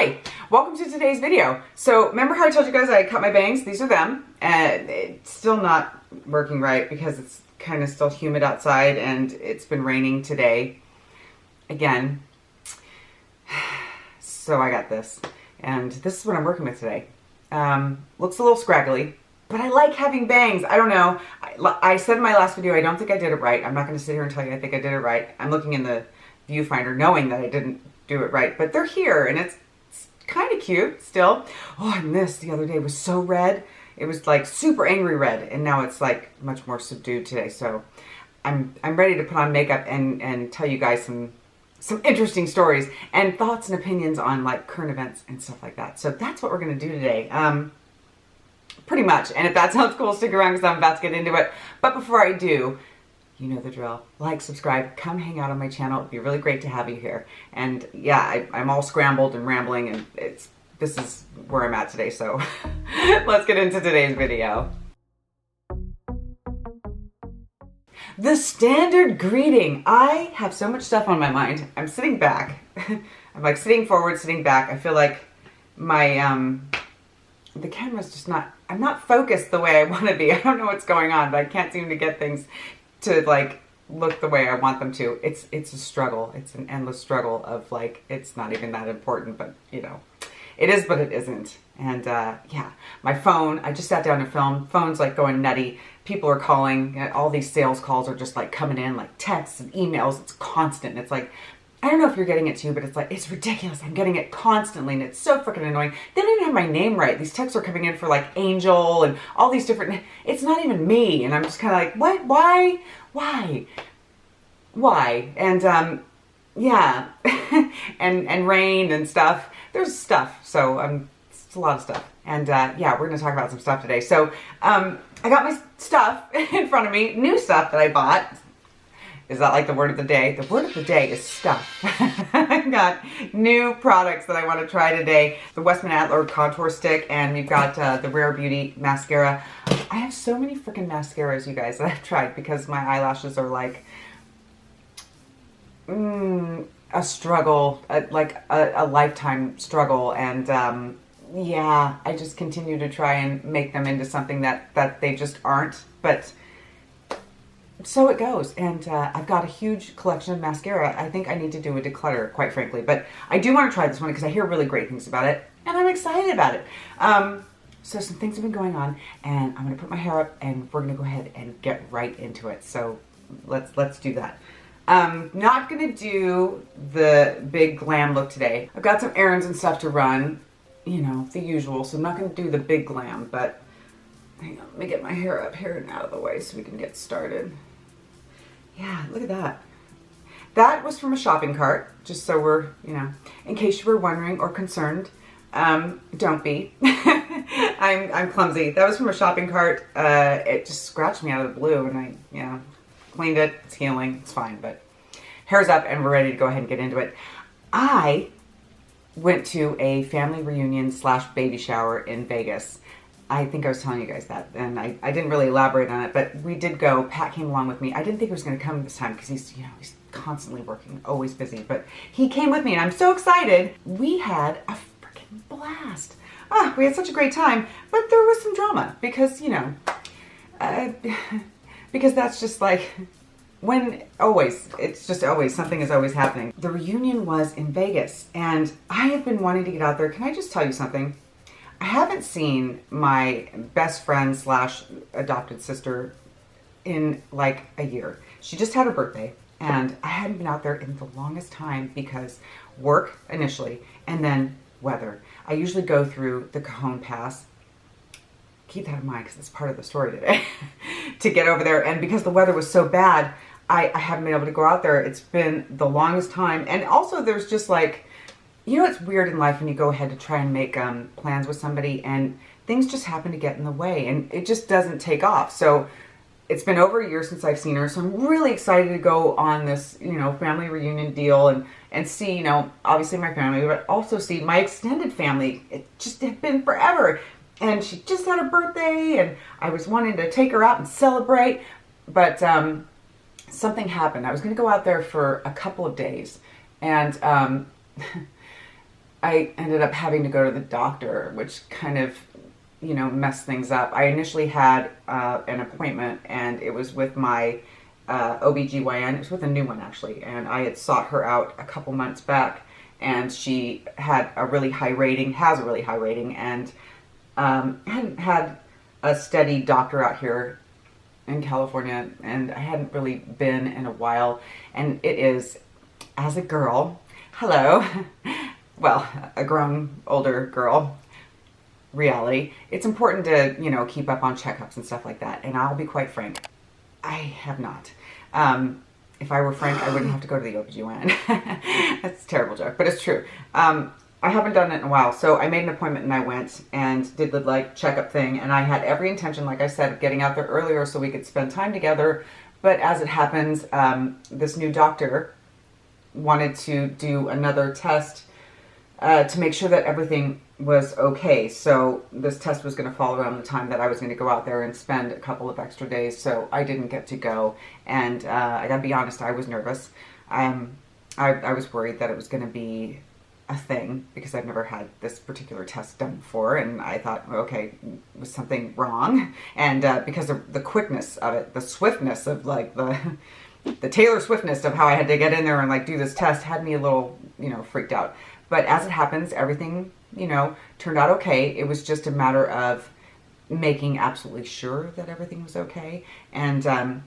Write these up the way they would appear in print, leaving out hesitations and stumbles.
Hi, welcome to today's video. So remember how I told you guys I cut my bangs? These are them, and it's still not working right because it's kind of still humid outside and it's been raining today again. So I got this, and this is what I'm working with today. Looks a little scraggly, but I like having bangs. I don't know. I said in my last video I don't think I did it right. I'm not going to sit here and tell you I think I did it right. I'm looking in the viewfinder knowing that I didn't do it right, but they're here and it's kind of cute still. Oh, and this the other day was so red. It was like super angry red, and now it's like much more subdued today. So I'm ready to put on makeup and tell you guys some interesting stories and thoughts and opinions on like current events and stuff like that. So that's what we're going to do today. Pretty much. And if that sounds cool, stick around because I'm about to get into it. But before I do, you know the drill. Like, subscribe, come hang out on my channel. It'd be really great to have you here. And yeah, I'm all scrambled and rambling, and this is where I'm at today. So let's get into today's video. The standard greeting. I have so much stuff on my mind. I'm sitting back. I'm like sitting forward, sitting back. I feel like my, the camera's just not, I'm not focused the way I want to be. I don't know what's going on, but I can't seem to get things to like look the way I want them to. It's a struggle. It's an endless struggle of like, it's not even that important, but you know, it is, but it isn't. And yeah, my phone, I just sat down to film. Phone's like going nutty. People are calling. All these sales calls are just like coming in, like texts and emails. It's constant. It's like, I don't know if you're getting it too, but it's like, it's ridiculous. I'm getting it constantly and it's so freaking annoying. They don't even have my name right. These texts are coming in for like Angel and all these different, it's not even me. And I'm just kind of like, what? Why? And yeah, and rain and stuff. There's stuff. So it's a lot of stuff. And yeah, we're going to talk about some stuff today. So I got my stuff in front of me, new stuff that I bought. Is that like the word of the day? The word of the day is stuff. I've got new products that I want to try today. The Westman Adler contour stick, and we've got the Rare Beauty mascara. I have so many freaking mascaras, you guys, that I've tried because my eyelashes are like a struggle, like a lifetime struggle. And yeah, I just continue to try and make them into something that they just aren't. But so it goes, and I've got a huge collection of mascara. I think I need to do a declutter, quite frankly, but I do want to try this one because I hear really great things about it, and I'm excited about it. So some things have been going on, and I'm going to put my hair up, and we're going to go ahead and get right into it. So let's do that. Not going to do the big glam look today. I've got some errands and stuff to run, you know, the usual, so I'm not going to do the big glam, but hang on, let me get my hair up here and out of the way so we can get started. Yeah, look at that. That was from a shopping cart, just so we're, you know, in case you were wondering or concerned, don't be. I'm clumsy. That was from a shopping cart. It just scratched me out of the blue, and I, you know, cleaned it. It's healing. It's fine, but hair's up and we're ready to go ahead and get into it. I went to a family reunion / baby shower in Vegas. I think I was telling you guys that, and I didn't really elaborate on it, but we did go. Pat came along with me. I didn't think he was going to come this time because he's constantly working, always busy, but he came with me, and I'm so excited. We had a freaking blast. We had such a great time, but there was some drama because, you know, because that's just like, it's just always, something is always happening. The reunion was in Vegas, and I have been wanting to get out there. Can I just tell you something? I haven't seen my best friend / adopted sister in like a year. She just had her birthday, and I hadn't been out there in the longest time because work initially, and then weather. I usually go through the Cajon Pass. Keep that in mind because it's part of the story today to get over there. And because the weather was so bad, I haven't been able to go out there. It's been the longest time. And also there's just like, you know, it's weird in life when you go ahead to try and make plans with somebody and things just happen to get in the way and it just doesn't take off. So it's been over a year since I've seen her. So I'm really excited to go on this, you know, family reunion deal and see, you know, obviously my family, but also see my extended family. It just had been forever. And she just had a birthday and I was wanting to take her out and celebrate. But something happened. I was going to go out there for a couple of days. And I ended up having to go to the doctor, which kind of, messed things up. I initially had an appointment, and it was with my OBGYN. It was with a new one, actually, and I had sought her out a couple months back, and she had a really high rating, has a really high rating, and hadn't had a steady doctor out here in California, and I hadn't really been in a while. And it is, as a girl, hello, well, a grown, older girl, reality, it's important to, keep up on checkups and stuff like that. And I'll be quite frank, I have not. If I were frank, I wouldn't have to go to the OBGYN. That's a terrible joke, but it's true. I haven't done it in a while, so I made an appointment and I went and did the checkup thing, and I had every intention, like I said, of getting out there earlier so we could spend time together. But as it happens, this new doctor wanted to do another test to make sure that everything was okay. So this test was going to fall around the time that I was going to go out there and spend a couple of extra days, so I didn't get to go. And I gotta be honest, I was nervous. I was worried that it was going to be a thing because I've never had this particular test done before, and I thought, okay, was something wrong? And because of the quickness of it, the swiftness of the Taylor Swiftness of how I had to get in there and do this test had me a little, freaked out. But as it happens, everything, turned out okay. It was just a matter of making absolutely sure that everything was okay. And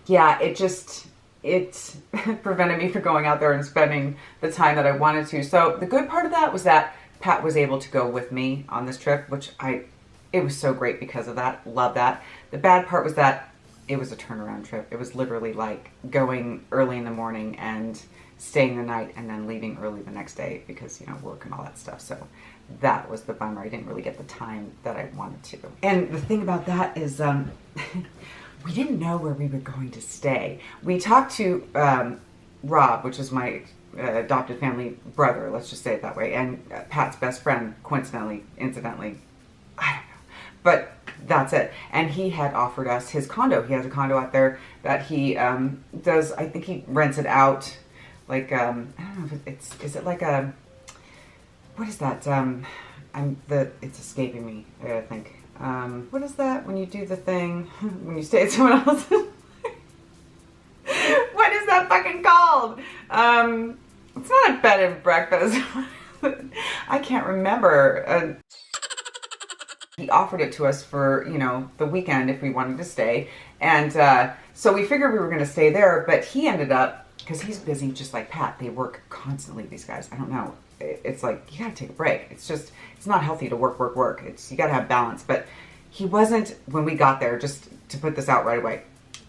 yeah, it prevented me from going out there and spending the time that I wanted to. So the good part of that was that Pat was able to go with me on this trip, which it was so great because of that. Love that. The bad part was that it was a turnaround trip. It was literally like going early in the morning and staying the night and then leaving early the next day because, work and all that stuff. So that was the bummer. I didn't really get the time that I wanted to. And the thing about that is, we didn't know where we were going to stay. We talked to Rob, which is my adopted family brother, let's just say it that way, and Pat's best friend, coincidentally, incidentally, I don't know. But that's it. And he had offered us his condo. He has a condo out there that he does, I think he rents it out, I don't know if is it like a, what is that? It's escaping me, I think. What is that when you do the thing, when you stay at someone else's? What is that fucking called? It's not a bed and breakfast. I can't remember. He offered it to us for, the weekend if we wanted to stay. And so we figured we were going to stay there, but he ended up, because he's busy just like Pat. They work constantly, these guys. I don't know. It's like, you gotta take a break. It's not healthy to work. You gotta have balance. But he wasn't, when we got there, just to put this out right away,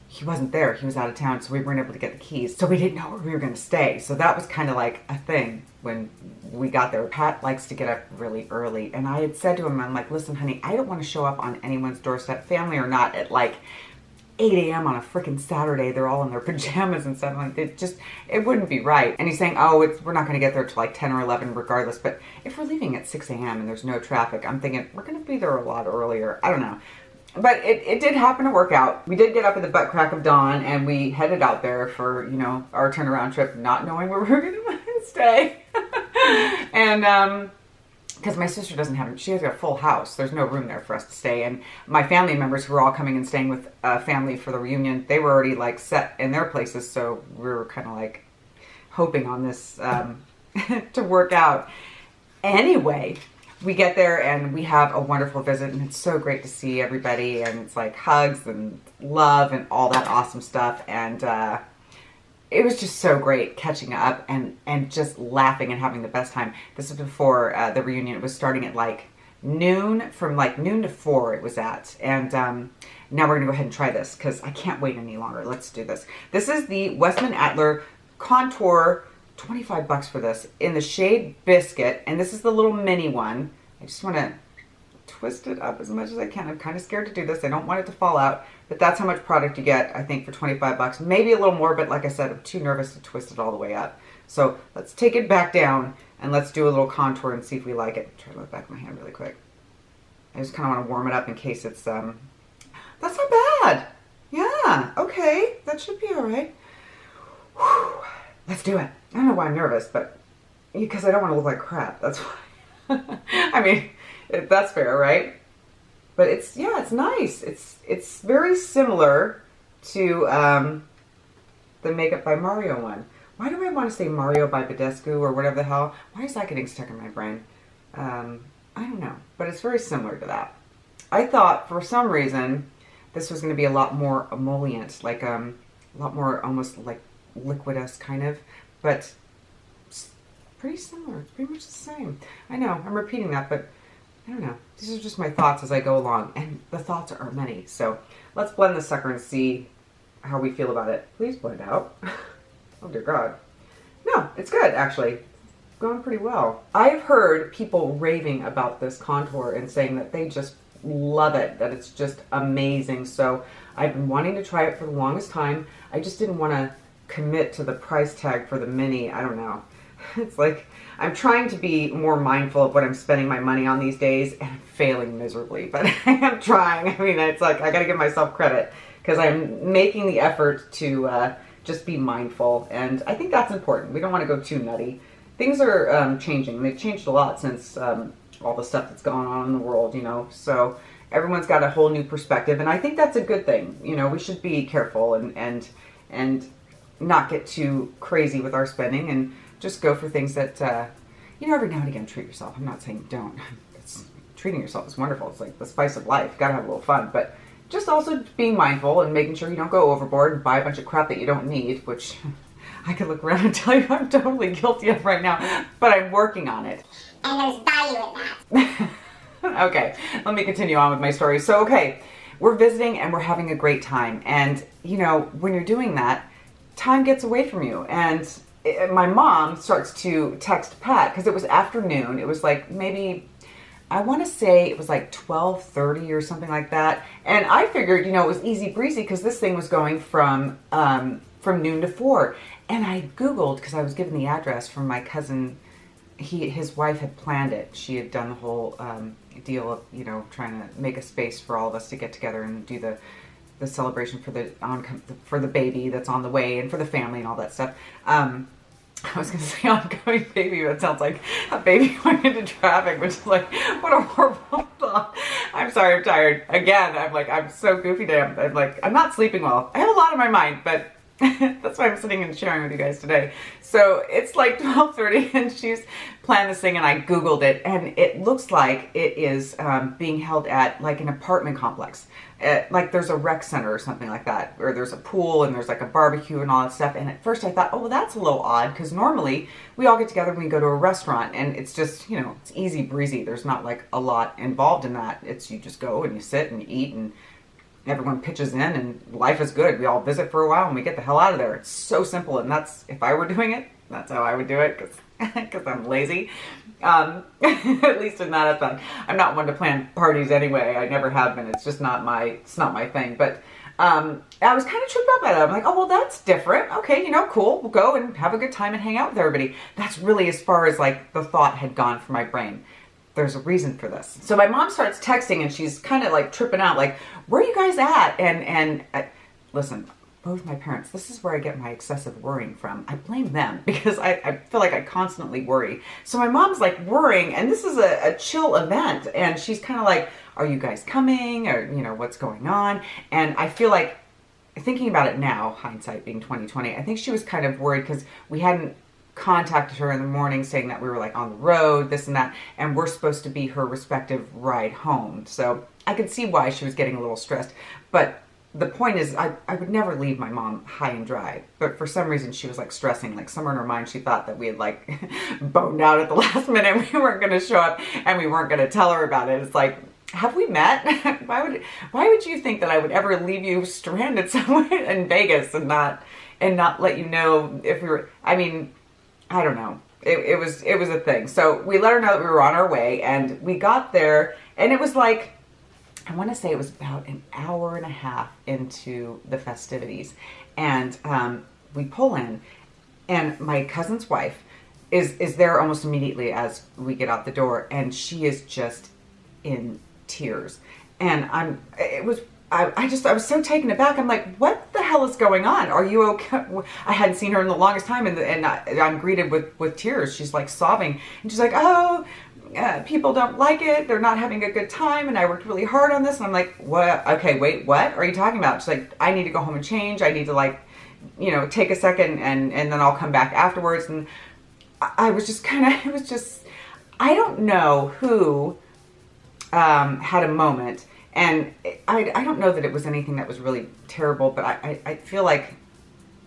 he wasn't there. He was out of town, so we weren't able to get the keys. So we didn't know where we were gonna stay. So that was kind of like a thing when we got there. Pat likes to get up really early. And I had said to him, I'm like, listen, honey, I don't want to show up on anyone's doorstep, family or not, at 8 a.m. on a freaking Saturday. They're all in their pajamas and stuff. It wouldn't be right. And he's saying, we're not going to get there till 10 or 11 regardless. But if we're leaving at 6 a.m. and there's no traffic, I'm thinking we're going to be there a lot earlier. I don't know. But it did happen to work out. We did get up at the butt crack of dawn and we headed out there for, our turnaround trip, not knowing where we were going to stay. And, because my sister she has a full house. There's no room there for us to stay. And my family members who were all coming and staying with family for the reunion, they were already set in their places. So we were kind of hoping on this to work out. Anyway, we get there and we have a wonderful visit, and it's so great to see everybody, and it's hugs and love and all that awesome stuff. And it was just so great catching up and just laughing and having the best time. This was before the reunion. It was starting at noon, from noon to 4 it was at. And now we're gonna go ahead and try this because I can't wait any longer. Let's do this. This is the Westman Adler Contour, $25 for this, in the shade Biscuit. And this is the little mini one. I just wanna twist it up as much as I can. I'm kind of scared to do this. I don't want it to fall out. But that's how much product you get, I think, for $25. Maybe a little more, but like I said, I'm too nervous to twist it all the way up. So let's take it back down and let's do a little contour and see if we like it. Try to look back at my hand really quick. I just kind of want to warm it up in case it's, that's not bad. Yeah, okay, that should be all right. Whew. Let's do it. I don't know why I'm nervous, but because I don't want to look like crap. That's why. I mean, that's fair, right? But it's, yeah, it's nice. It's very similar to the Makeup by Mario one. Why do I want to say Mario by Badescu or whatever the hell? Why is that getting stuck in my brain? I don't know, but it's very similar to that. I thought for some reason this was going to be a lot more emollient, like a lot more almost like liquidous kind of, but it's pretty similar. It's pretty much the same. I know, I'm repeating that, but I don't know. These are just my thoughts as I go along, and the thoughts are many. So let's blend this sucker and see how we feel about it. Please blend out. Oh dear God. No, it's good actually. Going pretty well. I've heard people raving about this contour and saying that they just love it, that it's just amazing. So I've been wanting to try it for the longest time. I just didn't want to commit to the price tag for the mini. I don't know. It's like I'm trying to be more mindful of what I'm spending my money on these days, and I'm failing miserably, but I am trying. I mean, it's like I got to give myself credit because I'm making the effort to just be mindful, and I think that's important. We don't want to go too nutty. Things are changing. They've changed a lot since all the stuff that's going on in the world, you know, so everyone's got a whole new perspective, and I think that's a good thing. You know, we should be careful and not get too crazy with our spending, and just go for things that, you know, every now and again treat yourself. I'm not saying don't. Treating yourself is wonderful. It's like the spice of life. You gotta have a little fun, but just also being mindful and making sure you don't go overboard and buy a bunch of crap that you don't need, which I could look around and tell you I'm totally guilty of right now, but I'm working on it. And there's value in that. Okay, let me continue on with my story. So, okay, we're visiting and we're having a great time. And, you know, when you're doing that, time gets away from you. And my mom starts to text Pat, because it was afternoon. It was like maybe, I want to say it was like 12:30 or something like that. And I figured, you know, it was easy breezy because this thing was going from noon to 4. And I Googled, because I was given the address from my cousin. His wife had planned it. She had done the whole deal of, you know, trying to make a space for all of us to get together and do the celebration for the baby that's on the way, and for the family and all that stuff. I was going to say oncoming baby, but it sounds like a baby going into traffic, which is like, what a horrible thought. I'm sorry, I'm tired. Again, I'm so goofy today. I'm not sleeping well. I have a lot on my mind, but that's why I'm sitting and sharing with you guys today. So it's like 12:30 and she's planned this thing, and I Googled it, and it looks like it is being held at like an apartment complex. Like there's a rec center or something like that, where there's a pool and there's like a barbecue and all that stuff. And at first I thought, oh, well, that's a little odd, because normally we all get together when we go to a restaurant, and it's just, you know, it's easy breezy. There's not like a lot involved in that. It's you just go and you sit and you eat, and everyone pitches in, and life is good. We all visit for a while and we get the hell out of there. It's so simple, and that's, if I were doing it, that's how I would do it, because I'm lazy. At least in that aspect. I'm not one to plan parties anyway. I never have been. It's just not my thing. But I was kind of tripped up by that. I'm like, oh, well, that's different. Okay, you know, cool. We'll go and have a good time and hang out with everybody. That's really as far as like the thought had gone from my brain. There's a reason for this. So my mom starts texting, and she's kind of like tripping out, like, where are you guys at? And listen, both my parents, this is where I get my excessive worrying from. I blame them, because I feel like I constantly worry. So my mom's like worrying, and this is a chill event, and she's kind of like, are you guys coming? Or, you know, what's going on? And I feel like, thinking about it now, hindsight being 2020, I think she was kind of worried because we hadn't contacted her in the morning saying that we were like on the road, this and that, and we're supposed to be her respective ride home. So I could see why she was getting a little stressed. But the point is, I would never leave my mom high and dry. But for some reason she was like stressing, like somewhere in her mind she thought that we had like boned out at the last minute. We weren't going to show up and we weren't going to tell her about it. It's like, have we met? Why would you think that I would ever leave you stranded somewhere in Vegas and not let you know if we were, I mean, I don't know. It was a thing. So we let her know that we were on our way, and we got there, and it was like, I want to say it was about an hour and a half into the festivities. And we pull in, and my cousin's wife is there almost immediately as we get out the door, and she is just in tears. And I was so taken aback. I'm like, what the hell hell is going on? Are you okay? I hadn't seen her in the longest time, and I'm greeted with tears. She's like sobbing, and she's like, oh, people don't like it. They're not having a good time, and I worked really hard on this. And I'm like, what? Okay, wait, what are you talking about? She's like, I need to go home and change. I need to, like, you know, take a second, and then I'll come back afterwards. And I was just kind of, it was just, I don't know who had a moment. And I don't know that it was anything that was really terrible, but I feel like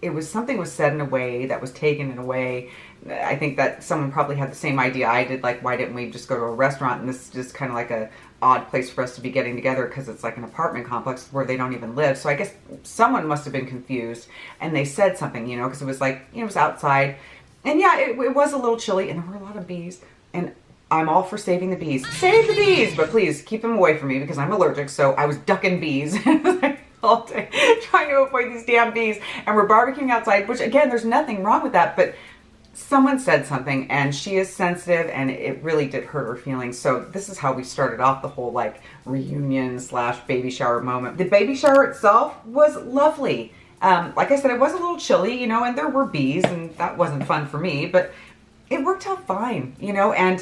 it was something was said in a way that was taken in a way. I think that someone probably had the same idea I did, like, why didn't we just go to a restaurant? And this is just kind of like a odd place for us to be getting together because it's like an apartment complex where they don't even live. So I guess someone must have been confused, and they said something, you know, because it was like, you know, it was outside. And yeah, it was a little chilly, and there were a lot of bees. And I'm all for saving the bees. Save the bees! But please, keep them away from me because I'm allergic, so I was ducking bees all day, trying to avoid these damn bees. And we're barbecuing outside, which, again, there's nothing wrong with that, but someone said something, and she is sensitive, and it really did hurt her feelings. So this is how we started off the whole, like, reunion / baby shower moment. The baby shower itself was lovely. Like I said, it was a little chilly, you know, and there were bees, and that wasn't fun for me, but it worked out fine, you know. And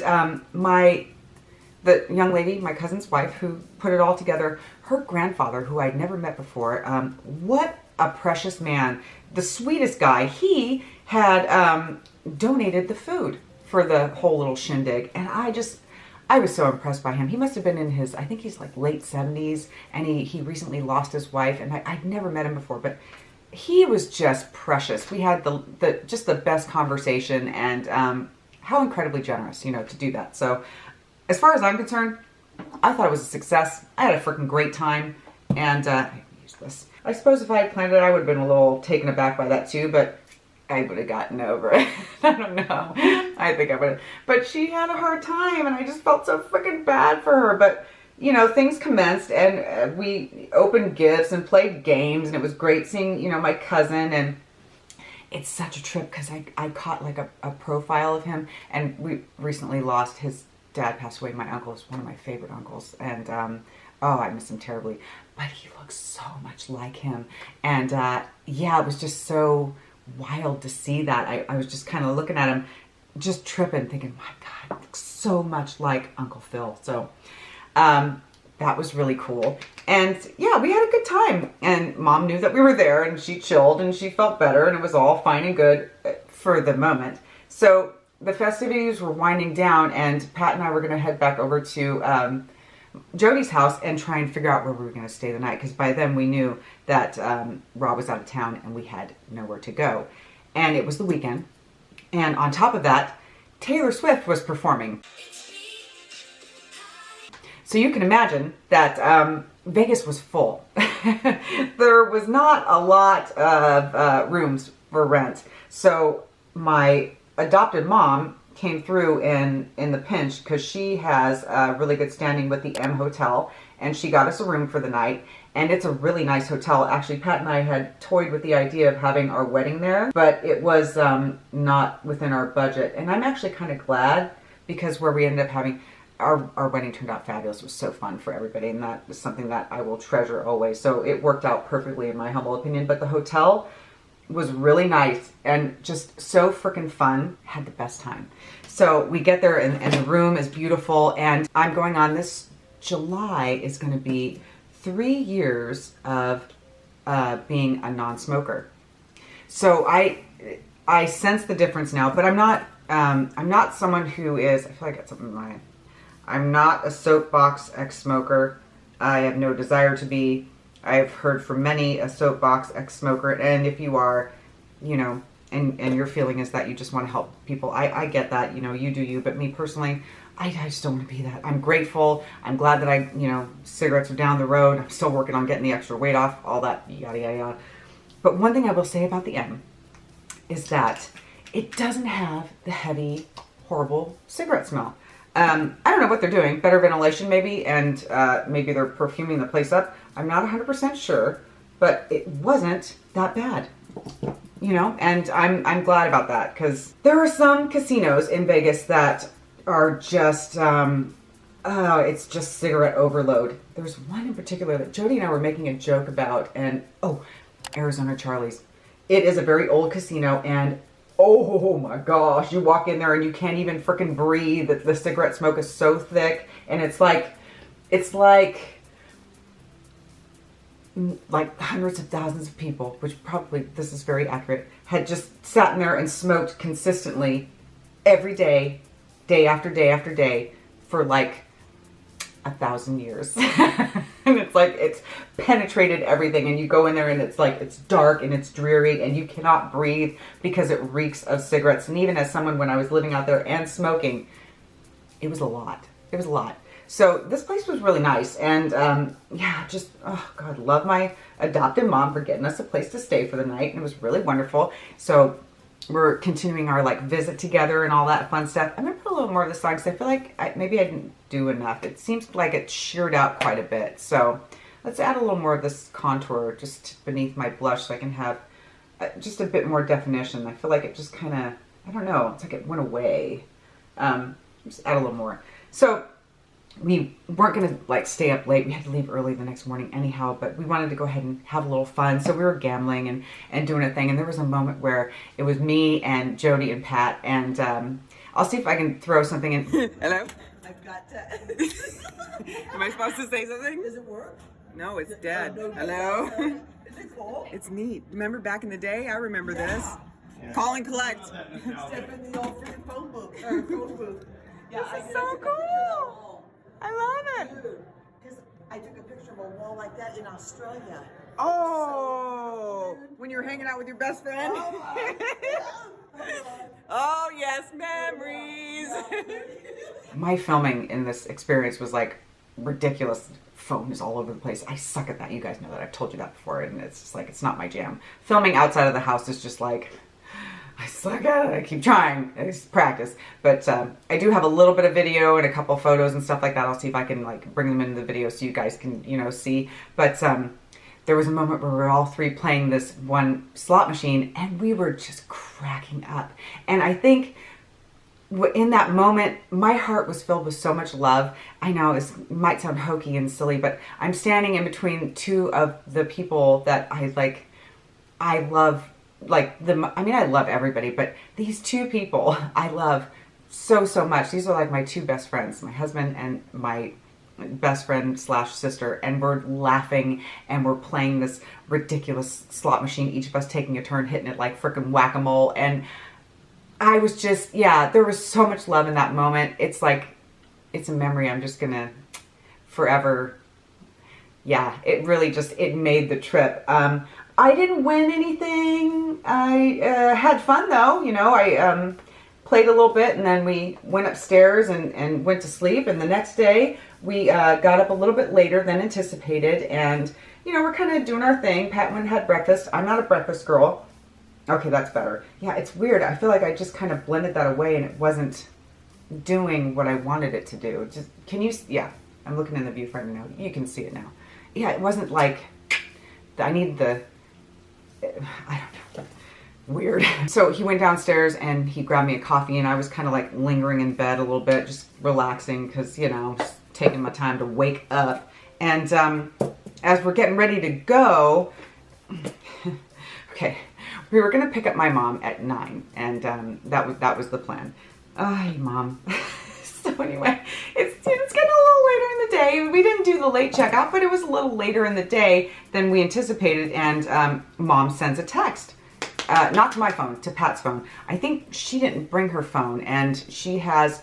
the young lady, my cousin's wife, who put it all together, her grandfather, who I'd never met before, what a precious man, the sweetest guy. He had donated the food for the whole little shindig, and I was so impressed by him. He must have been in his, I think he's like late 70s, and he recently lost his wife, and I'd never met him before, but he was just precious. We had just the best conversation, and how incredibly generous, you know, to do that. So as far as I'm concerned, I thought it was a success. I had a freaking great time, and useless. I suppose if I had planned it, I would have been a little taken aback by that too, but I would have gotten over it. I don't know. I think I would have. But she had a hard time, and I just felt so freaking bad for her. But, you know, things commenced, and we opened gifts and played games, and it was great seeing, you know, my cousin. And it's such a trip because I caught like a profile of him, and we recently lost his dad. Passed away. My uncle is one of my favorite uncles, and oh, I miss him terribly. But he looks so much like him, and yeah, it was just so wild to see that. I was just kind of looking at him, just tripping, thinking, my God, it looks so much like Uncle Phil. So that was really cool. And yeah, we had a good time. And Mom knew that we were there, and she chilled, and she felt better, and it was all fine and good for the moment. So the festivities were winding down, and Pat and I were going to head back over to Jody's house and try and figure out where we were going to stay the night, because by then we knew that Rob was out of town and we had nowhere to go. And it was the weekend. And on top of that, Taylor Swift was performing. So you can imagine that Vegas was full. There was not a lot of rooms for rent. So my adopted mom came through in the pinch because she has a really good standing with the M Hotel, and she got us a room for the night. And it's a really nice hotel. Actually, Pat and I had toyed with the idea of having our wedding there, but it was not within our budget. And I'm actually kind of glad, because where we ended up having our wedding turned out fabulous. It was so fun for everybody, and that is something that I will treasure always. So it worked out perfectly in my humble opinion. But the hotel was really nice and just so freaking fun. Had the best time. So we get there, and the room is beautiful, and I'm going on this July is going to be 3 years of being a non-smoker. So I sense the difference now, but I'm not someone who is, I feel like I got something in my, I'm not a soapbox ex-smoker. I have no desire to be. I've heard from many a soapbox ex-smoker, and if you are, you know, and your feeling is that you just want to help people, I get that, you know, you do you, but me personally, I just don't want to be that. I'm grateful. I'm glad that you know, cigarettes are down the road. I'm still working on getting the extra weight off, all that, yada, yada, yada. But one thing I will say about the M is that it doesn't have the heavy, horrible cigarette smell. I don't know what they're doing. Better ventilation maybe, and maybe they're perfuming the place up. I'm not 100% sure, but it wasn't that bad. You know, and I'm glad about that, because there are some casinos in Vegas that are just, it's just cigarette overload. There's one in particular that Jody and I were making a joke about, and Arizona Charlie's. It is a very old casino, and oh my gosh, you walk in there and you can't even freaking breathe. The cigarette smoke is so thick, and it's like hundreds of thousands of people, which probably, this is very accurate, had just sat in there and smoked consistently every day, day after day after day, for like 1,000 years. And it's like, it's penetrated everything, and you go in there and it's like, it's dark and it's dreary and you cannot breathe because it reeks of cigarettes. And even as someone, when I was living out there and smoking, it was a lot. It was a lot. So this place was really nice. And yeah, just, oh God, love my adopted mom for getting us a place to stay for the night. And it was really wonderful. So we're continuing our like visit together and all that fun stuff. I'm gonna put a little more of the song because I feel like maybe I didn't do enough. It seems like it sheared out quite a bit. So let's add a little more of this contour just beneath my blush so I can have just a bit more definition. I feel like it just kind of, I don't know, it's like it went away. Just add a little more. So we weren't going to like stay up late. We had to leave early the next morning anyhow, but we wanted to go ahead and have a little fun. So we were gambling and doing a thing. And there was a moment where it was me and Jody and Pat. And I'll see if I can throw something in. Hello? I've got Am I supposed to say something? Does it work? No, it's dead. No, Hello? Is it cool? It's neat. Remember back in the day? I remember this. Call and collect. Step in the old freaking phone booth. Yeah, This is so cool. I love it. Dude, because I took a picture of a wall like that in Australia. Oh, when you were hanging out with your best friend? Oh, yes, memories. My filming in this experience was like ridiculous. Phone is all over the place. I suck at that. You guys know that. I've told you that before, and it's just like, it's not my jam. Filming outside of the house is just like, I suck at it. I keep trying. It's practice. But I do have a little bit of video and a couple photos and stuff like that. I'll see if I can like bring them into the video so you guys can, you know, see. But there was a moment where we were all three playing this one slot machine, and we were just cracking up. And I think in that moment, my heart was filled with so much love. I know it might sound hokey and silly, but I'm standing in between two of the people that I love. I love everybody, but these two people I love so much. These are like my two best friends, my husband and my best friend / sister, and we're laughing and we're playing this ridiculous slot machine, each of us taking a turn hitting it like frickin' whack-a-mole. And I was just, yeah, there was so much love in that moment. It's like, it's a memory I'm just gonna forever, yeah, it really just, it made the trip. I didn't win anything. I had fun though, you know. I played a little bit, and then we went upstairs and went to sleep. And the next day we got up a little bit later than anticipated, and you know, we're kind of doing our thing. Pat went and had breakfast. I'm not a breakfast girl. Okay, that's better. Yeah, it's weird. I feel like I just kind of blended that away, and it wasn't doing what I wanted it to do. Just, can you? Yeah, I'm looking in the viewfinder now. You can see it now. Yeah, it wasn't like I need the. I don't know. Weird. So he went downstairs and he grabbed me a coffee, and I was kind of like lingering in bed a little bit, just relaxing because, you know, just taking my time to wake up. And as we're getting ready to go, okay, we were going to pick up my mom at 9, and that was the plan. Ay, Mom. So anyway, it's getting a little later in the day. We didn't do the late checkout, but it was a little later in the day than we anticipated. And Mom sends a text, not to my phone, to Pat's phone. I think she didn't bring her phone, and she has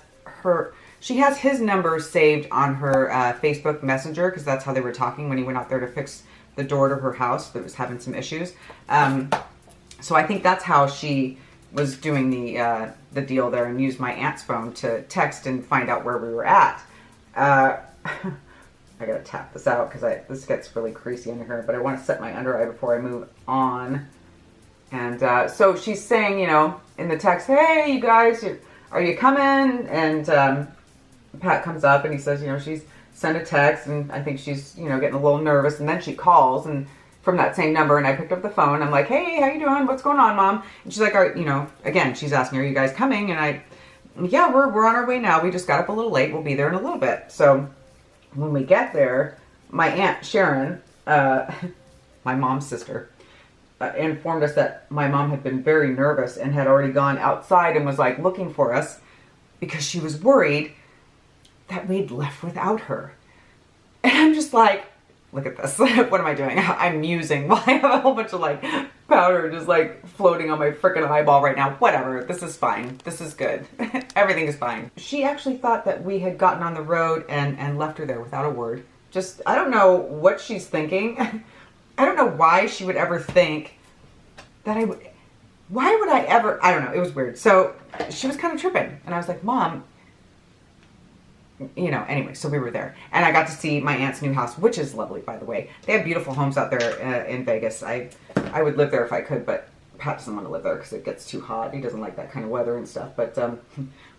his number saved on her Facebook Messenger, because that's how they were talking when he went out there to fix the door to her house that was having some issues. So I think that's how she was doing the deal there, and used my aunt's phone to text and find out where we were at. I gotta tap this out because this gets really creasy under here, but I want to set my under eye before I move on. And so she's saying, you know, in the text, hey, you guys, are you coming? And Pat comes up and he says, you know, she's sent a text, and I think she's, you know, getting a little nervous, and then she calls, and from that same number, and I picked up the phone. I'm like, hey, how you doing? What's going on, Mom? And she's like, you know, again, she's asking, are you guys coming? And yeah, we're on our way now. We just got up a little late. We'll be there in a little bit. So when we get there, my Aunt Sharon, my mom's sister, informed us that my mom had been very nervous and had already gone outside and was like looking for us because she was worried that we'd left without her. And I'm just like, look at this. What am I doing? I'm musing while I have a whole bunch of like powder just like floating on my freaking eyeball right now. Whatever. This is fine. This is good. Everything is fine. She actually thought that we had gotten on the road and left her there without a word. Just, I don't know what she's thinking. I don't know why she would ever think that I would, why would I ever, I don't know. It was weird. So she was kind of tripping. And I was like, Mom, you know, anyway, so we were there. And I got to see my aunt's new house, which is lovely, by the way. They have beautiful homes out there in Vegas. I would live there if I could, but Pat doesn't want to live there because it gets too hot. He doesn't like that kind of weather and stuff. But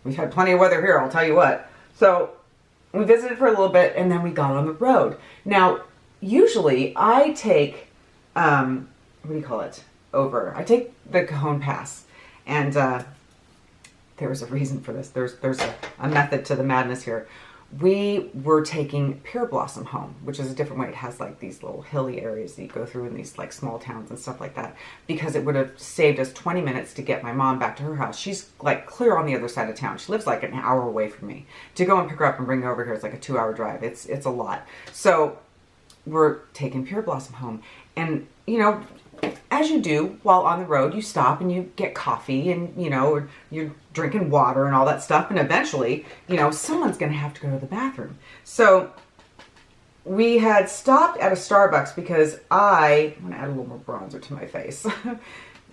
we've had plenty of weather here, I'll tell you what. So we visited for a little bit, and then we got on the road. Now, usually I take, what do you call it? I take the Cajon Pass. And there was a reason for this. There's a method to the madness here. We were taking Pure Blossom home, which is a different way. It has like these little hilly areas that you go through in these like small towns and stuff like that, because it would have saved us 20 minutes to get my mom back to her house. She's like clear on the other side of town. She lives like an hour away from me. To go and pick her up and bring her over here, it's like a 2-hour drive. It's a lot. So we're taking Pure Blossom home, and you know, as you do while on the road, you stop and you get coffee, and you know, you're drinking water and all that stuff, and eventually, you know, someone's going to have to go to the bathroom. So we had stopped at a Starbucks because I want to add a little more bronzer to my face.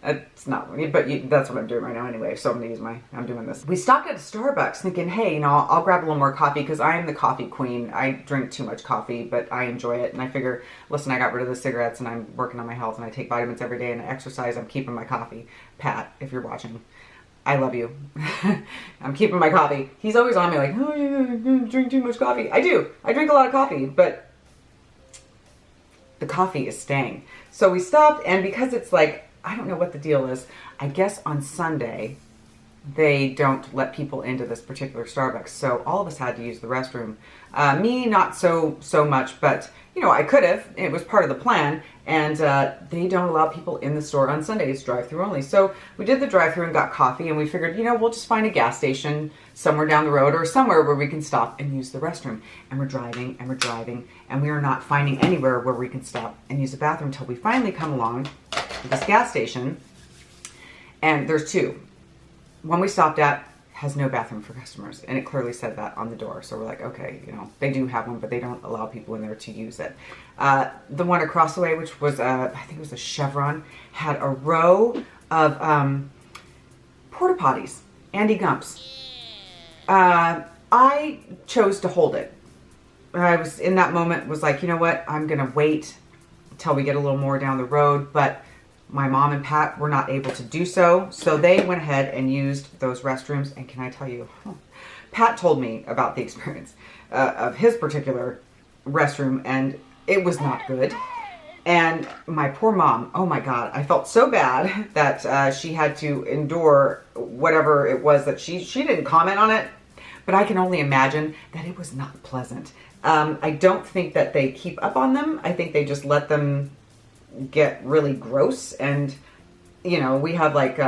It's not, but that's what I'm doing right now anyway. So I'm doing this. We stopped at a Starbucks thinking, hey, you know, I'll grab a little more coffee because I am the coffee queen. I drink too much coffee, but I enjoy it. And I figure, listen, I got rid of the cigarettes and I'm working on my health and I take vitamins every day and I exercise. I'm keeping my coffee. Pat, if you're watching, I love you. I'm keeping my coffee. He's always on me like, oh, you drink too much coffee. I do. I drink a lot of coffee, but the coffee is staying. So we stopped, and because it's like, I don't know what the deal is. I guess on Sunday, they don't let people into this particular Starbucks. So all of us had to use the restroom. Me, not so much, but you know, I could have. It was part of the plan. And they don't allow people in the store on Sundays, drive-through only. So we did the drive-through and got coffee, and we figured, you know, we'll just find a gas station somewhere down the road or somewhere where we can stop and use the restroom. And we're driving and we're driving, and we are not finding anywhere where we can stop and use the bathroom until we finally come along to this gas station. And there's two. One we stopped at has no bathroom for customers, and it clearly said that on the door. So we're like, okay, you know, they do have one, but they don't allow people in there to use it. The one across the way, which was I think it was a Chevron, had a row of porta potties, Andy Gumps. I chose to hold it. I was in that moment was like, you know what, I'm gonna wait until we get a little more down the road, but my mom and Pat were not able to do so, so they went ahead and used those restrooms. And can I tell you, Pat told me about the experience of his particular restroom, and it was not good. And my poor mom, oh my God, I felt so bad that she had to endure whatever it was that she didn't comment on it, but I can only imagine that it was not pleasant. I don't think that they keep up on them. I think they just let them get really gross. And you know, we have like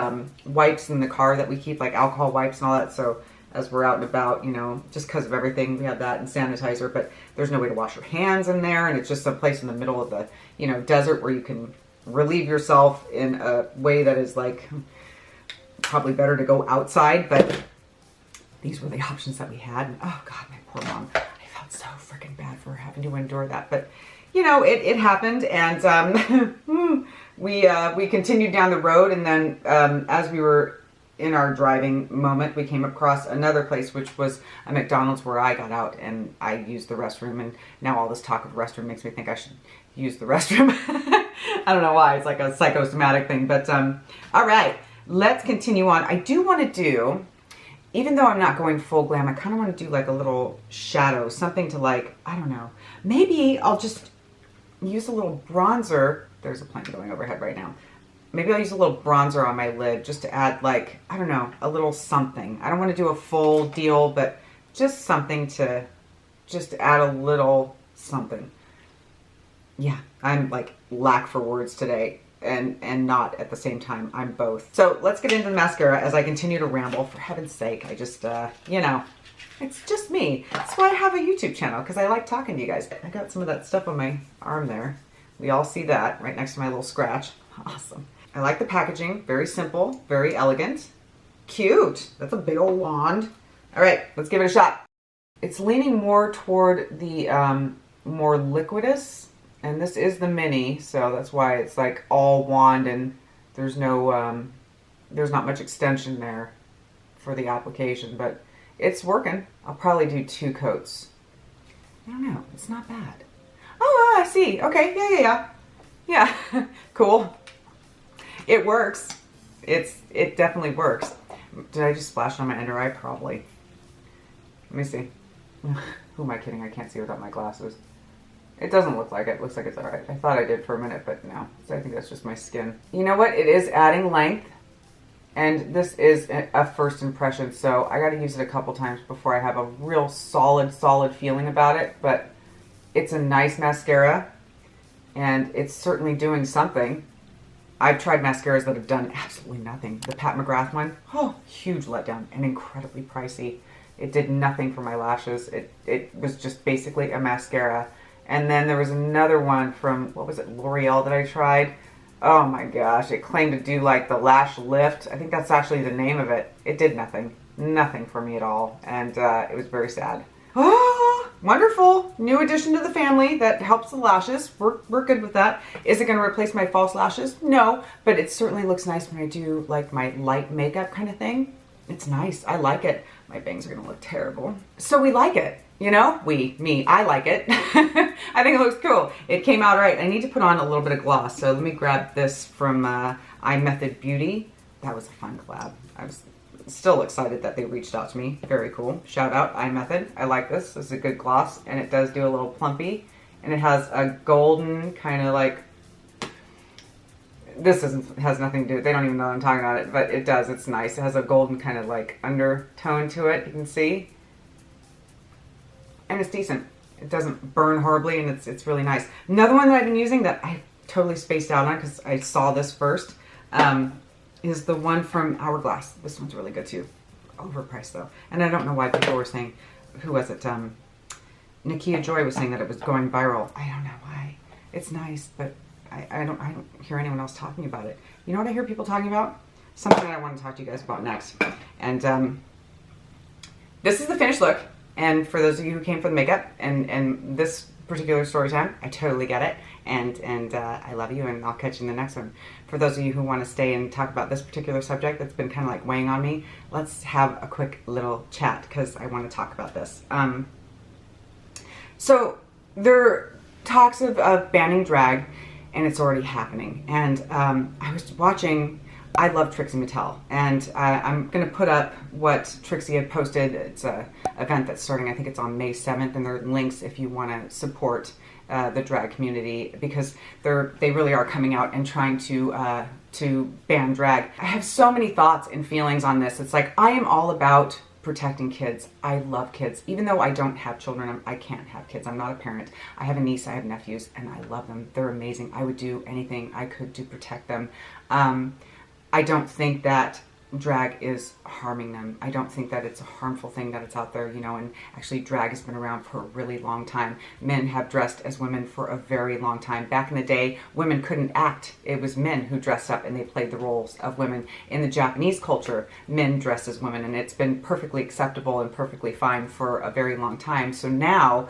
wipes in the car that we keep, like alcohol wipes and all that, so as we're out and about, you know, just because of everything, we have that, and sanitizer, but there's no way to wash your hands in there, and it's just some place in the middle of the, you know, desert where you can relieve yourself in a way that is like probably better to go outside. But these were the options that we had, and oh God, my poor mom, I felt so freaking bad for her having to endure that. But you know, it happened, and we continued down the road, and then as we were in our driving moment, we came across another place, which was a McDonald's, where I got out and I used the restroom. And now all this talk of restroom makes me think I should use the restroom. I don't know why. It's like a psychosomatic thing. But all right, let's continue on. I do want to do, even though I'm not going full glam, I kind of want to do like a little shadow, something to like, I don't know. Maybe I'll just use a little bronzer. There's a plane going overhead right now. Maybe I'll use a little bronzer on my lid just to add, like, I don't know, a little something. I don't want to do a full deal, but just something to just add a little something. Yeah, I'm like lack for words today. and not at the same time. I'm both. So let's get into the mascara as I continue to ramble. For heaven's sake, I just, you know, it's just me. That's why I have a YouTube channel, because I like talking to you guys. I got some of that stuff on my arm there. We all see that right next to my little scratch. Awesome. I like the packaging. Very simple, very elegant. Cute. That's a big old wand. All right, let's give it a shot. It's leaning more toward the more liquidous, and this is the mini, so that's why it's like all wand and there's no, there's not much extension there for the application, but it's working. I'll probably do 2 coats. I don't know, it's not bad. Oh, I see. Okay, yeah. Cool. It works. It definitely works. Did I just splash on my under eye? Probably. Let me see. Who am I kidding? I can't see without my glasses. It doesn't look like it. It looks like it's alright. I thought I did for a minute, but no. So I think that's just my skin. You know what? It is adding length. And this is a first impression, so I got to use it a couple times before I have a real solid feeling about it. But it's a nice mascara, and it's certainly doing something. I've tried mascaras that have done absolutely nothing. The Pat McGrath one, oh, huge letdown and incredibly pricey. It did nothing for my lashes. It was just basically a mascara. And then there was another one from, what was it, L'Oreal that I tried. Oh my gosh, it claimed to do like the lash lift. I think that's actually the name of it. It did nothing. Nothing for me at all. And it was very sad. Oh, wonderful. New addition to the family that helps the lashes. We're good with that. Is it going to replace my false lashes? No, but it certainly looks nice when I do like my light makeup kind of thing. It's nice. I like it. My bangs are going to look terrible. So we like it. You know, I like it. I think it looks cool. It came out right. I need to put on a little bit of gloss. So let me grab this from iMethod Beauty. That was a fun collab. I was still excited that they reached out to me. Very cool. Shout out iMethod. I like this. This is a good gloss, and it does do a little plumpy. And it has a golden kind of like, this has nothing to do with it. They don't even know I'm talking about it, but it does. It's nice. It has a golden kind of like undertone to it. You can see. And it's decent. It doesn't burn horribly, and it's really nice. Another one that I've been using that I totally spaced out on because I saw this first is the one from Hourglass. This one's really good too. Overpriced though. And I don't know why people were saying, who was it? Nakia Joy was saying that it was going viral. I don't know why. It's nice, but I don't hear anyone else talking about it. You know what I hear people talking about? Something that I want to talk to you guys about next. And this is the finished look. And for those of you who came for the makeup and this particular story time, I totally get it. And I love you, and I'll catch you in the next one. For those of you who want to stay and talk about this particular subject that's been kind of like weighing on me, let's have a quick little chat because I want to talk about this. So there are talks of banning drag, and it's already happening. And I was watching, I love TrixieMattel, and I'm going to put up what Trixie had posted. It's an event that's starting, I think it's on May 7th, and there are links if you want to support the drag community, because they really are coming out and trying to ban drag. I have so many thoughts and feelings on this. It's like, I am all about protecting kids. I love kids. Even though I don't have children, I can't have kids. I'm not a parent. I have a niece, I have nephews, and I love them. They're amazing. I would do anything I could to protect them. I don't think that drag is harming them. I don't think that it's a harmful thing that it's out there, you know, and actually drag has been around for a really long time. Men have dressed as women for a very long time. Back in the day, women couldn't act. It was men who dressed up and they played the roles of women. In the Japanese culture, men dressed as women, and it's been perfectly acceptable and perfectly fine for a very long time. So now,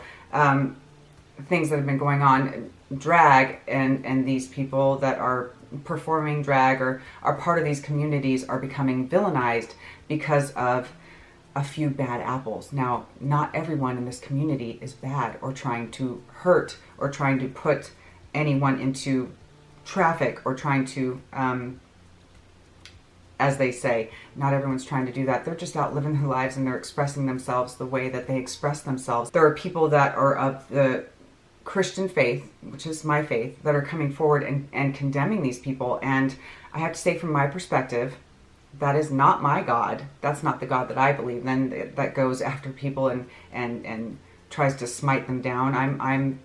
things that have been going on, drag and these people that are performing drag or are part of these communities are becoming villainized because of a few bad apples. Now, not everyone in this community is bad or trying to hurt or trying to put anyone into traffic or trying to, as they say, not everyone's trying to do that. They're just out living their lives and they're expressing themselves the way that they express themselves. There are people that are of the Christian faith, which is my faith, that are coming forward and condemning these people. And I have to say, from my perspective, that is not my God. That's not the God that I believe. Then that goes after people and tries to smite them down.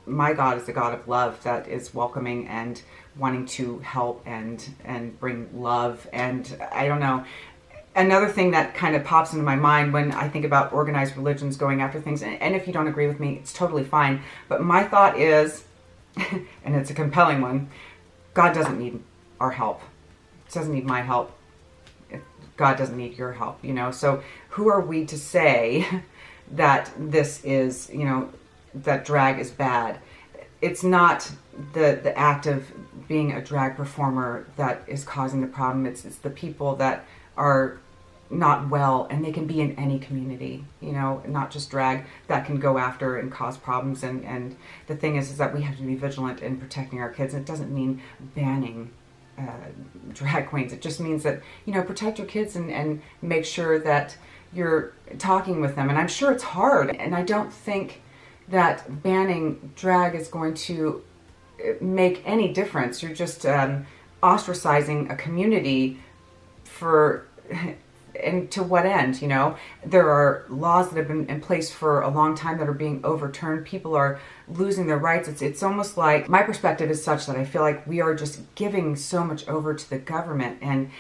my God is a God of love that is welcoming and wanting to help and bring love. And I don't know. Another thing that kind of pops into my mind when I think about organized religions going after things, and if you don't agree with me, it's totally fine. But my thought is, and it's a compelling one, God doesn't need our help. He doesn't need my help. God doesn't need your help, you know? So who are we to say that this is, you know, that drag is bad? It's not the act of being a drag performer that is causing the problem. It's the people that are not well, and they can be in any community, you know, not just drag, that can go after and cause problems. And the thing is that we have to be vigilant in protecting our kids. And it doesn't mean banning drag queens. It just means that, you know, protect your kids and make sure that you're talking with them. And I'm sure it's hard. And I don't think that banning drag is going to make any difference. You're just ostracizing a community for, and to what end, you know? There are laws that have been in place for a long time that are being overturned. People are losing their rights. It's almost like, my perspective is such that I feel like we are just giving so much over to the government, and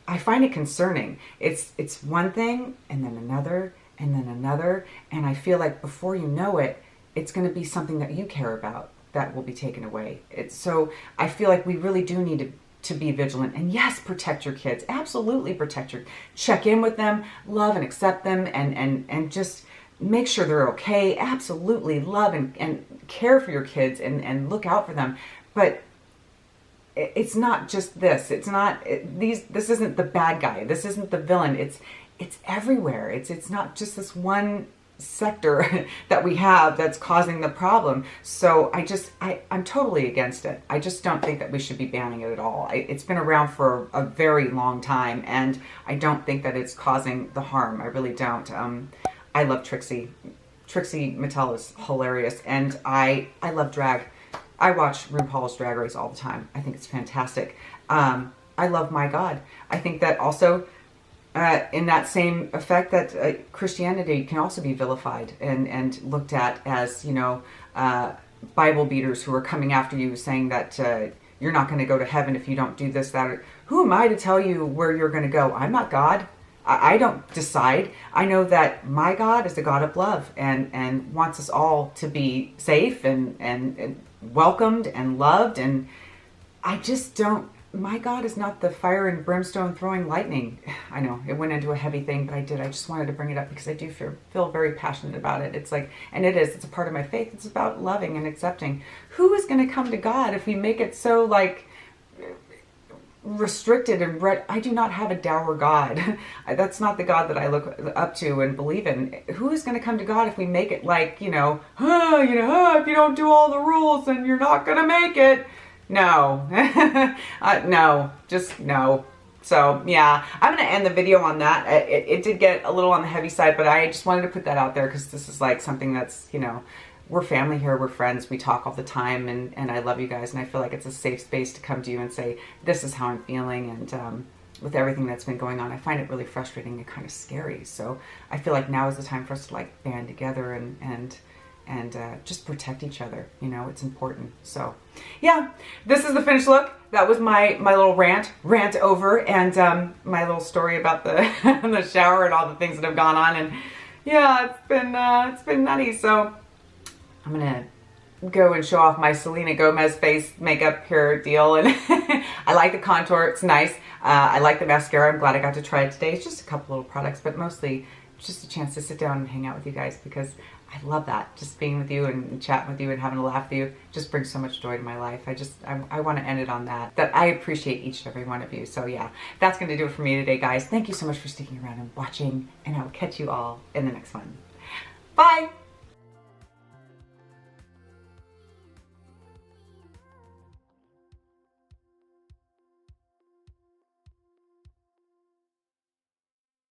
I find it concerning. It's one thing and then another and then another, and I feel like before you know it, it's going to be something that you care about that will be taken away. So I feel like we really do need to be vigilant. And yes, protect your kids. Absolutely protect check in with them, love and accept them, and just make sure they're okay. Absolutely love and care for your kids and look out for them. But it's not just this. It's not this isn't the bad guy. This isn't the villain. It's everywhere. It's not just this one sector that we have that's causing the problem. So I'm totally against it. I just don't think that we should be banning it at all. It's been around for a very long time, and I don't think that it's causing the harm. I really don't. I love Trixie. TrixieMattel is hilarious, and I love drag. I watch RuPaul's Drag Race all the time. I think it's fantastic. I love my God. I think that also in that same effect that Christianity can also be vilified and looked at as, you know, Bible beaters who are coming after you saying that you're not going to go to heaven if you don't do this, that. Who am I to tell you where you're going to go? I'm not God. I don't decide. I know that my God is a God of love and wants us all to be safe and welcomed and loved. And I just don't. My God is not the fire and brimstone throwing lightning. I know it went into a heavy thing, but I just wanted to bring it up because I do feel very passionate about it. It's like, and it's a part of my faith. It's about loving and accepting. Who is going to come to God if we make it so like restricted and I do not have a dour God. That's not the God that I look up to and believe in. Who is going to come to God if we make it like, if you don't do all the rules, then you're not going to make it. No, no, just no. So yeah, I'm going to end the video on that. It did get a little on the heavy side, but I just wanted to put that out there because this is like something that's, we're family here, we're friends, we talk all the time, and I love you guys, and I feel like it's a safe space to come to you and say, this is how I'm feeling, and with everything that's been going on, I find it really frustrating and kind of scary. So I feel like now is the time for us to like band together and just protect each other. It's important. So yeah, this is the finished look. That was my little rant over, and my little story about the the shower and all the things that have gone on. And yeah, it's been nutty. So I'm gonna go and show off my Selena Gomez face makeup here deal. And I like the contour. It's nice. I like the mascara. I'm glad I got to try it today. It's just a couple little products, but mostly just a chance to sit down and hang out with you guys because I love that. Just being with you and chatting with you and having a laugh with you just brings so much joy to my life. I want to end it on that I appreciate each and every one of you. So yeah, that's going to do it for me today, guys. Thank you so much for sticking around and watching, and I will catch you all in the next one. Bye!